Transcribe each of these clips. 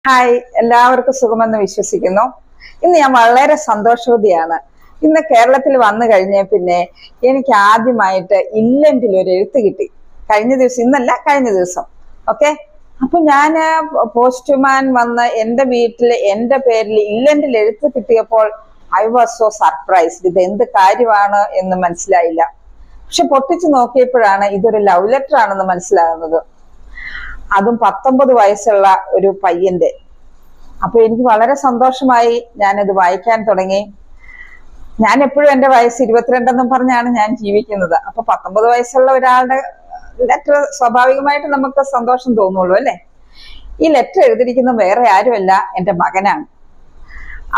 Hi, എല്ലാവർക്കും സുഖമെന്ന് വിശ്വസിക്കുന്നു. ഇന്ന് ഞാൻ വളരെ സന്തോഷവതിയാണ്. ഇന്ന് കേരളത്തിൽ വന്നു കഴിഞ്ഞ പിന്നെ എനിക്ക് ആദ്യമായിട്ട് ഇല്ലന്റിൽ ഒരു എഴുത്ത് കിട്ടി. കഴിഞ്ഞ ദിവസം, ഇന്നല്ല കഴിഞ്ഞ ദിവസം. ഓക്കെ, അപ്പൊ ഞാന് പോസ്റ്റ്മാൻ വന്ന് എന്റെ വീട്ടിൽ എന്റെ പേരിൽ ഇല്ലന്റിൽ എഴുത്ത് കിട്ടിയപ്പോൾ ഐ വാസ് സോ സർപ്രൈസ്ഡ്. ഇത് എന്ത് കാര്യമാണ് എന്ന് മനസ്സിലായില്ല. പക്ഷെ പൊട്ടിച്ചു നോക്കിയപ്പോഴാണ് ഇതൊരു ലവ് ലെറ്റർ ആണെന്ന് മനസ്സിലാകുന്നത്. അതും 19 വയസ്സുള്ള ഒരു പയ്യന്റെ. അപ്പൊ എനിക്ക് വളരെ സന്തോഷമായി. ഞാനത് വായിക്കാൻ തുടങ്ങി. ഞാൻ എപ്പോഴും എന്റെ വയസ്സ് 22 പറഞ്ഞാണ് ഞാൻ ജീവിക്കുന്നത്. അപ്പൊ 19 വയസ്സുള്ള ഒരാളുടെ ലെറ്റർ സ്വാഭാവികമായിട്ട് നമുക്ക് സന്തോഷം തോന്നുള്ളൂ അല്ലെ. ഈ ലെറ്റർ എഴുതിയിരിക്കുന്ന വേറെ ആരുമല്ല, എന്റെ മകനാണ്.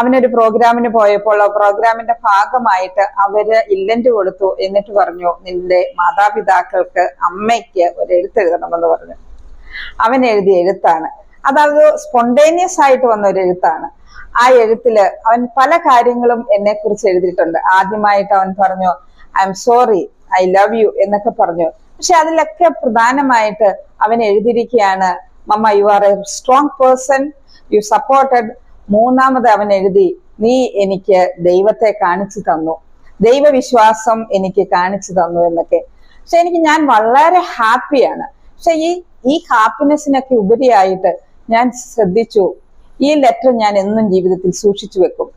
അവനൊരു പ്രോഗ്രാമിന് പോയപ്പോൾ ആ പ്രോഗ്രാമിന്റെ ഭാഗമായിട്ട് അവര് ഇല്ലന്റ് കൊടുത്തു. എന്നിട്ട് പറഞ്ഞു, നിന്റെ മാതാപിതാക്കൾക്ക് അമ്മയ്ക്ക് ഒരു എഴുത്തെഴുതണമെന്ന് പറഞ്ഞു. അവൻ എഴുതിയ എഴുത്താണ്. അതായത് സ്പോണ്ടേനിയസ് ആയിട്ട് വന്ന ഒരു എഴുത്താണ്. ആ എഴുത്തില് അവൻ പല കാര്യങ്ങളും എന്നെ കുറിച്ച് എഴുതിയിട്ടുണ്ട്. ആദ്യമായിട്ട് അവൻ പറഞ്ഞു, I am sorry, I love you എന്നൊക്കെ പറഞ്ഞു. പക്ഷെ അതിലൊക്കെ പ്രധാനമായിട്ട് അവൻ എഴുതിയിരിക്കുകയാണ്, mamma you are a strong person, you supported. മൂന്നാമത് അവൻ എഴുതി, നീ എനിക്ക് ദൈവത്തെ കാണിച്ചു തന്നു, ദൈവവിശ്വാസം എനിക്ക് കാണിച്ചു തന്നു എന്നൊക്കെ. പക്ഷെ ഞാൻ വളരെ ഹാപ്പിയാണ്. പക്ഷെ ഈ ഹാപ്പിനെസ്സിനൊക്കെ ഉപരിയായിട്ട് ഞാൻ ശ്രദ്ധിച്ചു, ഈ ലെറ്റർ ഞാൻ എന്നും ജീവിതത്തിൽ സൂക്ഷിച്ചു വെക്കും.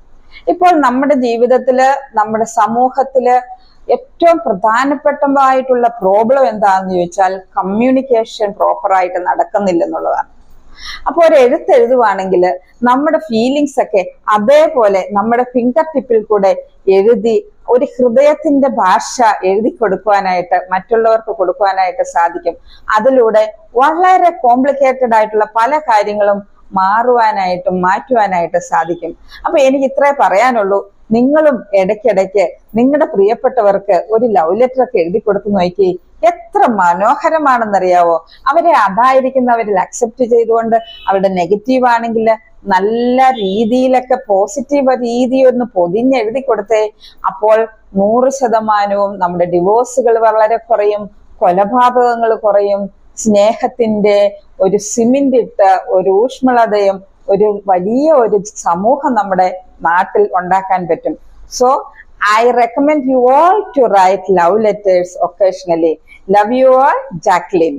ഇപ്പോൾ നമ്മുടെ ജീവിതത്തില്, നമ്മുടെ സമൂഹത്തില് ഏറ്റവും പ്രധാനപ്പെട്ടതായിട്ടുള്ള പ്രോബ്ലം എന്താണെന്ന് ചോദിച്ചാൽ കമ്മ്യൂണിക്കേഷൻ പ്രോപ്പറായിട്ട് നടക്കുന്നില്ലെന്നുള്ളതാണ്. അപ്പൊ ഒരു എഴുതുവാണെങ്കിൽ നമ്മുടെ ഫീലിങ്സ് ഒക്കെ അതേപോലെ നമ്മുടെ ഫിംഗർ ടിപ്പിൽ കൂടെ എഴുതി ഒരു ഹൃദയത്തിന്റെ ഭാഷ എഴുതി കൊടുക്കുവാനായിട്ട്, മറ്റുള്ളവർക്ക് കൊടുക്കുവാനായിട്ട് സാധിക്കും. അതിലൂടെ വളരെ കോംപ്ലിക്കേറ്റഡ് ആയിട്ടുള്ള പല കാര്യങ്ങളും മാറുവാനായിട്ടും മാറ്റുവാനായിട്ട് സാധിക്കും. അപ്പൊ എനിക്ക് ഇത്രേ പറയാനുള്ളൂ. നിങ്ങളും ഇടയ്ക്കിടയ്ക്ക് നിങ്ങളുടെ പ്രിയപ്പെട്ടവർക്ക് ഒരു ലവ് ലെറ്റർ ഒക്കെ എഴുതി കൊടുത്തു നോക്കി. എത്ര മനോഹരമാണെന്നറിയാവോ. അവരെ അതായിരിക്കുന്നവരിൽ അക്സെപ്റ്റ് ചെയ്തുകൊണ്ട് അവരുടെ നെഗറ്റീവ് ആണെങ്കിൽ നല്ല രീതിയിലൊക്കെ പോസിറ്റീവ് രീതി ഒന്ന് പൊതിഞ്ഞെഴുതി കൊടുത്തേ. അപ്പോൾ 100% നമ്മുടെ ഡിവോഴ്സുകൾ വളരെ കുറയും, കൊലപാതകങ്ങൾ കുറയും, സ്നേഹത്തിന്റെ ഒരു സിമെന്റ് ഇട്ട ഒരു ഊഷ്മളതയും ഒരു വലിയ ഒരു സമൂഹം നമ്മുടെ നാട്ടിൽ ഉണ്ടാക്കാൻ പറ്റും. So I recommend you all to write love letters occasionally. Love you all, Jacqueline.